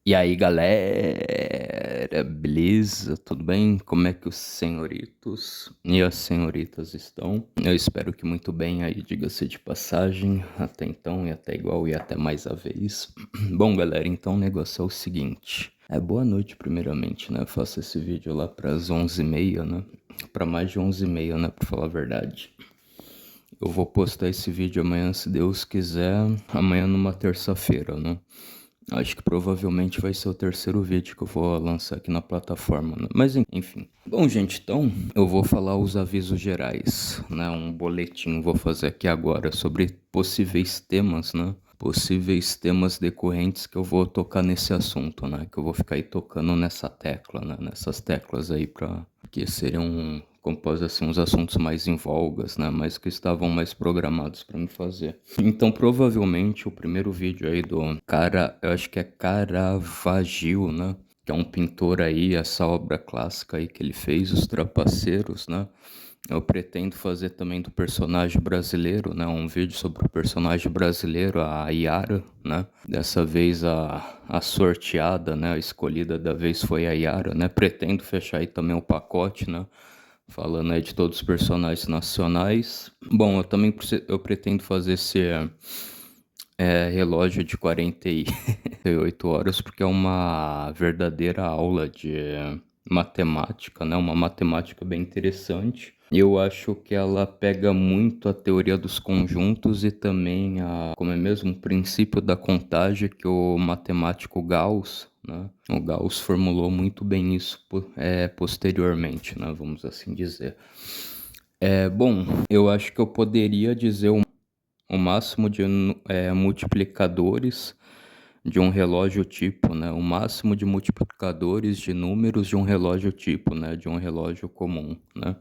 E aí, galera, beleza? Tudo bem? Como é que os senhoritos e as senhoritas estão? Eu espero que muito bem aí, diga-se de passagem, até então e até igual e até mais a vez. Bom, galera, então o negócio é o seguinte. Boa noite primeiramente, né? Eu faço esse vídeo lá pras 11h30, né? Pra mais de 11h30, né? Pra falar a verdade. Eu vou postar esse vídeo amanhã, se Deus quiser, amanhã numa terça-feira, né? Acho que provavelmente vai ser o terceiro vídeo que eu vou lançar aqui na plataforma, né? Mas enfim. Bom, gente, então eu vou falar os avisos gerais, né? Um boletim vou fazer aqui agora sobre possíveis temas, né? Possíveis temas decorrentes que eu vou tocar nesse assunto, né? Que eu vou ficar aí tocando nessa tecla, né? Nessas teclas aí para que seriam, como pode dizer assim, uns assuntos mais em vogas, né? Mas que estavam mais programados para me fazer. Então, provavelmente, o primeiro vídeo aí do cara, eu acho que é Caravaggio, né? Que é um pintor aí, essa obra clássica aí que ele fez, Os Trapaceiros, né? Eu pretendo fazer também do personagem brasileiro, né? Um vídeo sobre o personagem brasileiro, a Yara, né? Dessa vez a sorteada, né? A escolhida da vez foi a Yara, né? Pretendo fechar aí também o pacote, né? Falando aí de todos os personagens nacionais. Bom, eu também eu pretendo fazer esse relógio de 48 horas, porque é uma verdadeira aula de matemática, né? Uma matemática bem interessante. Eu acho que ela pega muito a teoria dos conjuntos e também como é mesmo, o princípio da contagem que o matemático Gauss, né? O Gauss formulou muito bem isso posteriormente, né? Vamos assim dizer. Bom, eu acho que eu poderia dizer o máximo de multiplicadores de um relógio tipo, né? O máximo de multiplicadores de números de um relógio tipo, né? De um relógio comum, né?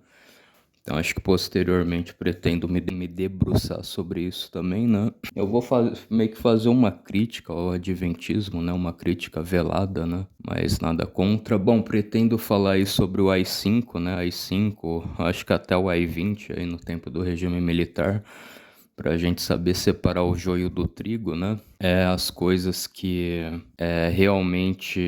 Então acho que posteriormente pretendo me debruçar sobre isso também, né? Eu vou meio que fazer uma crítica ao adventismo, né? Uma crítica velada, né? Mas nada contra. Bom, pretendo falar aí sobre o AI-5, né? AI-5, acho que até o AI-20 aí no tempo do regime militar, para a gente saber separar o joio do trigo, né? As coisas que realmente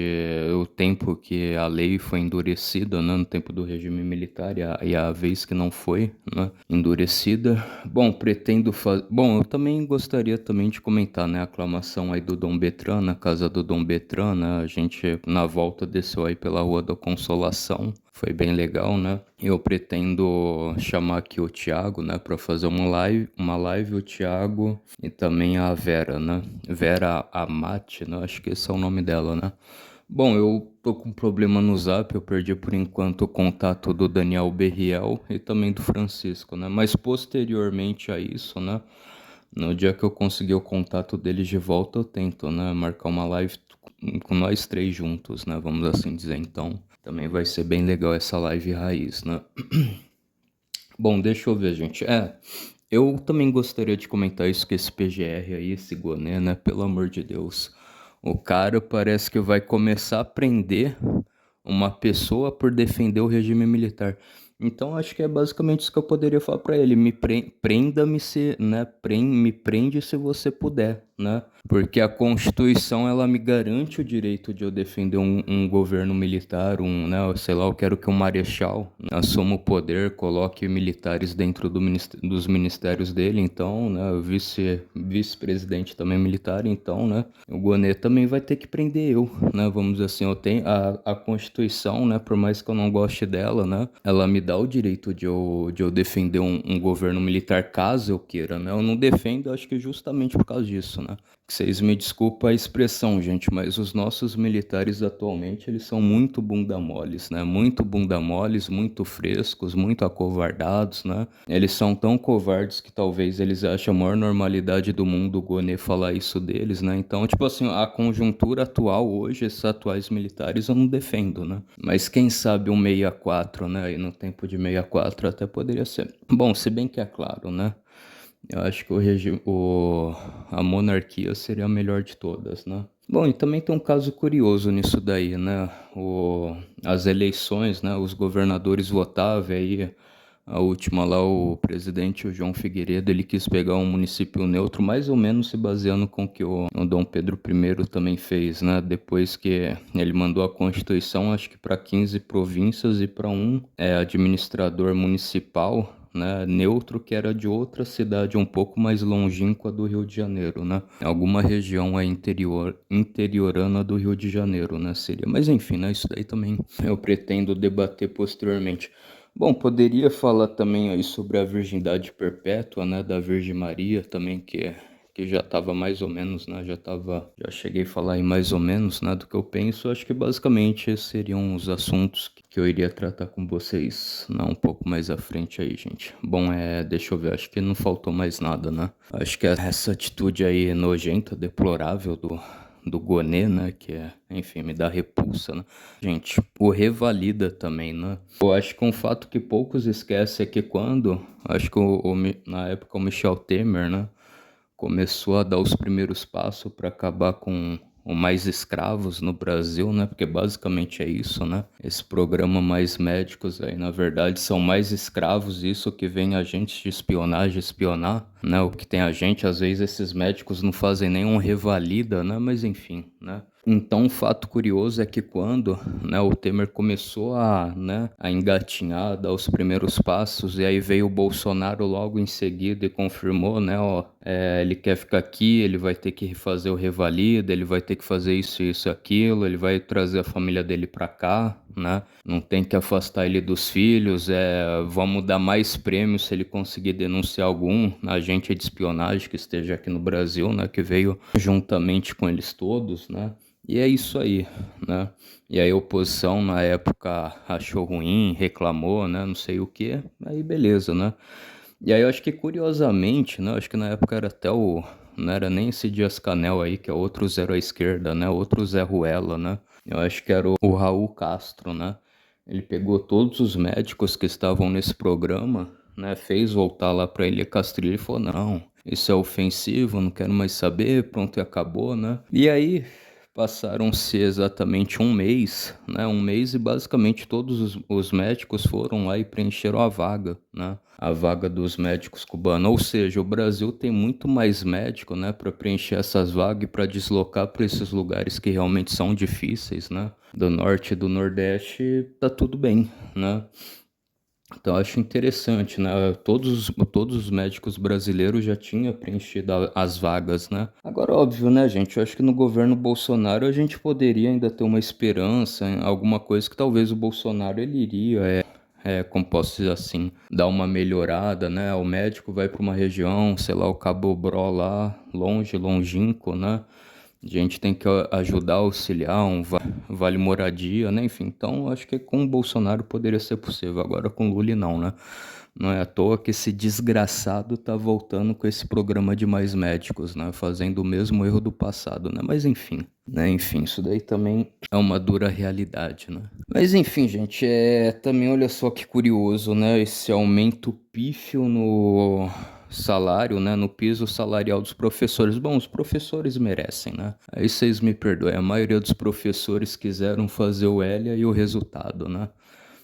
o tempo que a lei foi endurecida, né? No tempo do regime militar e a vez que não foi, né? Endurecida. Bom, pretendo fazer. Bom, eu também gostaria também de comentar, né? A aclamação aí do Dom Betran, na casa do Dom Betran, né? A gente na volta desceu aí pela Rua da Consolação. Foi bem legal, né? Eu pretendo chamar aqui o Thiago, né, para fazer uma live, o Thiago e também a Vera, né? Vera Amati, né? Acho que esse é o nome dela, né? Bom, eu tô com um problema no Zap, eu perdi por enquanto o contato do Daniel Berriel e também do Francisco, né? Mas posteriormente a isso, né? No dia que eu conseguir o contato deles de volta, eu tento, né? Marcar uma live com nós três juntos, né? Vamos assim dizer. Então, também vai ser bem legal essa live raiz, né? Bom, deixa eu ver, gente. Eu também gostaria de comentar isso com esse PGR aí, esse Goné, né? Pelo amor de Deus. O cara parece que vai começar a prender uma pessoa por defender o regime militar. Então acho que é basicamente isso que eu poderia falar pra ele. Prenda-me se, né? Me prende se você puder, né? Porque a Constituição ela me garante o direito de eu defender um governo militar, né? Sei lá, eu quero que o Marechal, né, assuma o poder, coloque militares dentro dos ministérios dele, então, né? O vice-presidente também é militar, então, né? O Gonet também vai ter que prender eu, né? Vamos dizer assim, eu tenho a Constituição, né? Por mais que eu não goste dela, né? Ela me dá o direito de eu defender um governo militar caso eu queira, né? Eu não defendo, acho que justamente por causa disso, né? Vocês me desculpem a expressão, gente, mas os nossos militares atualmente, eles são muito bunda moles, né? Muito bunda moles, muito frescos, muito acovardados, né? Eles são tão covardes que talvez eles achem a maior normalidade do mundo o Gonê falar isso deles, né? Então, tipo assim, a conjuntura atual hoje, esses atuais militares eu não defendo, né? Mas quem sabe um 64, né? E no tempo de 64 até poderia ser. Bom, se bem que é claro, né? Eu acho que a monarquia seria a melhor de todas, né? Bom, e também tem um caso curioso nisso daí, né? As eleições, né? Os governadores votavam aí A última lá, o presidente, o João Figueiredo, ele quis pegar um município neutro, mais ou menos se baseando com o que o Dom Pedro I também fez, né? Depois que ele mandou a Constituição, acho que para 15 províncias e para um administrador municipal, né, neutro, que era de outra cidade um pouco mais longínqua do Rio de Janeiro, né? Alguma região interiorana do Rio de Janeiro, né, seria. Mas enfim, né, isso daí também eu pretendo debater posteriormente. Bom, poderia falar também aí sobre a virgindade perpétua, né, da Virgem Maria também, que já estava mais ou menos, né, já cheguei a falar aí mais ou menos, né, do que eu penso. Acho que basicamente esses seriam os assuntos que eu iria tratar com vocês, né, um pouco mais à frente aí, gente. Bom, deixa eu ver, acho que não faltou mais nada, né. Acho que essa atitude aí nojenta, deplorável do Gonê, né, enfim, me dá repulsa, né. Gente, o revalida também, né. Eu acho que um fato que poucos esquecem é que acho que na época o Michel Temer, né, começou a dar os primeiros passos para acabar com o Mais Escravos no Brasil, né? Porque basicamente é isso, né? Esse programa Mais Médicos aí, na verdade, são mais escravos, isso que vem agentes de espionagem espionar, né? O que tem agente, às vezes esses médicos não fazem nenhum revalida, né? Mas enfim, né? Então, um fato curioso é que quando, né, o Temer começou a engatinhar, a dar os primeiros passos, e aí veio o Bolsonaro logo em seguida e confirmou, né, ele quer ficar aqui, ele vai ter que fazer o revalida, ele vai ter que fazer isso, isso, aquilo, ele vai trazer a família dele pra cá, né, não tem que afastar ele dos filhos, vamos dar mais prêmios se ele conseguir denunciar algum agente de espionagem que esteja aqui no Brasil, né, que veio juntamente com eles todos, né. E é isso aí, né? E aí a oposição na época achou ruim, reclamou, né? Não sei o quê. Aí beleza, né? E aí eu acho que curiosamente, né? Acho que na época era até não era nem esse Dias-Canel aí, que é outro zero à esquerda, né? Outro Zé Ruela, né? Eu acho que era o Raul Castro, né? Ele pegou todos os médicos que estavam nesse programa, né? Fez voltar lá para ele Castrilho e falou: não, isso é ofensivo, não quero mais saber, pronto e acabou, né? E aí passaram-se exatamente um mês, né? Um mês e basicamente todos os médicos foram lá e preencheram a vaga, né? A vaga dos médicos cubanos. Ou seja, o Brasil tem muito mais médico, né? Para preencher essas vagas e para deslocar para esses lugares que realmente são difíceis, né? Do norte e do nordeste, tá tudo bem, né? Então, eu acho interessante, né? Todos os médicos brasileiros já tinham preenchido as vagas, né? Agora, óbvio, né, gente? Eu acho que no governo Bolsonaro a gente poderia ainda ter uma esperança em alguma coisa que talvez o Bolsonaro ele iria, como posso dizer assim, dar uma melhorada, né? O médico vai para uma região, sei lá, o Cabo Bró lá, longe, longínquo, né? A gente tem que ajudar, auxiliar, vale moradia, né? Enfim, então acho que com o Bolsonaro poderia ser possível, agora com o Lula não, né? Não é à toa que esse desgraçado tá voltando com esse programa de mais médicos, né? Fazendo o mesmo erro do passado, né? Mas enfim, né? Enfim, isso daí também é uma dura realidade, né? Mas enfim, gente, também olha só que curioso, né? Esse aumento pífio no salário, né, no piso salarial dos professores. Bom, os professores merecem, né? Aí vocês me perdoem, a maioria dos professores quiseram fazer o L e o resultado, né?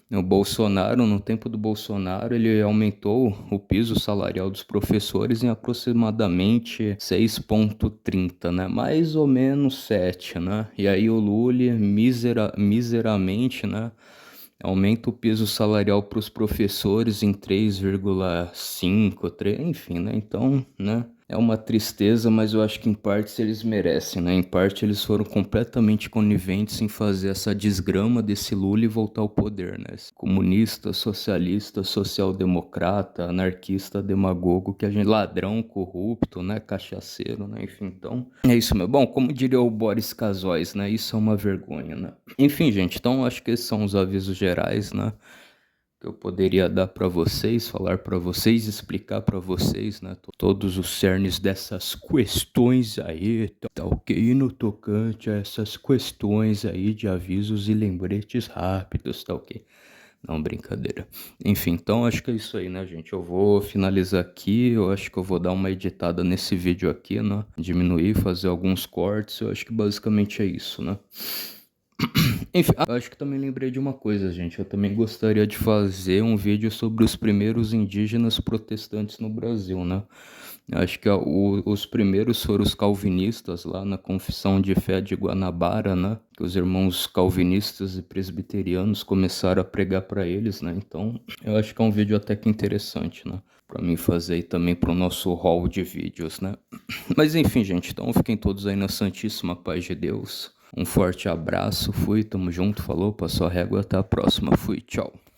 O Bolsonaro, no tempo do Bolsonaro, ele aumentou o piso salarial dos professores em aproximadamente 6,30, né? Mais ou menos 7, né? E aí o Lula, miseramente, né? Aumenta o piso salarial para os professores em 3,5, 3, enfim, né? Então, né? É uma tristeza, mas eu acho que em parte eles merecem, né? Em parte eles foram completamente coniventes em fazer essa desgrama desse Lula e voltar ao poder, né? Esse comunista, socialista, social-democrata, anarquista, demagogo, que a gente ladrão, corrupto, né? Cachaceiro, né? Enfim, então é isso mesmo. Bom, como diria o Boris Casoy, né? Isso é uma vergonha, né? Enfim, gente, então acho que esses são os avisos gerais, né? Que eu poderia dar para vocês, falar para vocês, explicar para vocês, né? Todos os cernes dessas questões aí, tá ok? No tocante a essas questões aí de avisos e lembretes rápidos, tá ok? Não, brincadeira. Enfim, então acho que é isso aí, né, gente? Eu vou finalizar aqui, eu acho que eu vou dar uma editada nesse vídeo aqui, né? Diminuir, fazer alguns cortes, eu acho que basicamente é isso, né? Enfim, eu acho que também lembrei de uma coisa, gente. Eu também gostaria de fazer um vídeo sobre os primeiros indígenas protestantes no Brasil, né? Eu acho que os primeiros foram os calvinistas lá na Confissão de Fé de Guanabara, né? Que os irmãos calvinistas e presbiterianos começaram a pregar para eles, né? Então, eu acho que é um vídeo até que interessante, né? Para mim fazer e também para o nosso hall de vídeos, né? Mas enfim, gente, então fiquem todos aí na santíssima paz de Deus. Um forte abraço, fui, tamo junto, falou, passou a régua, até a próxima, fui, tchau.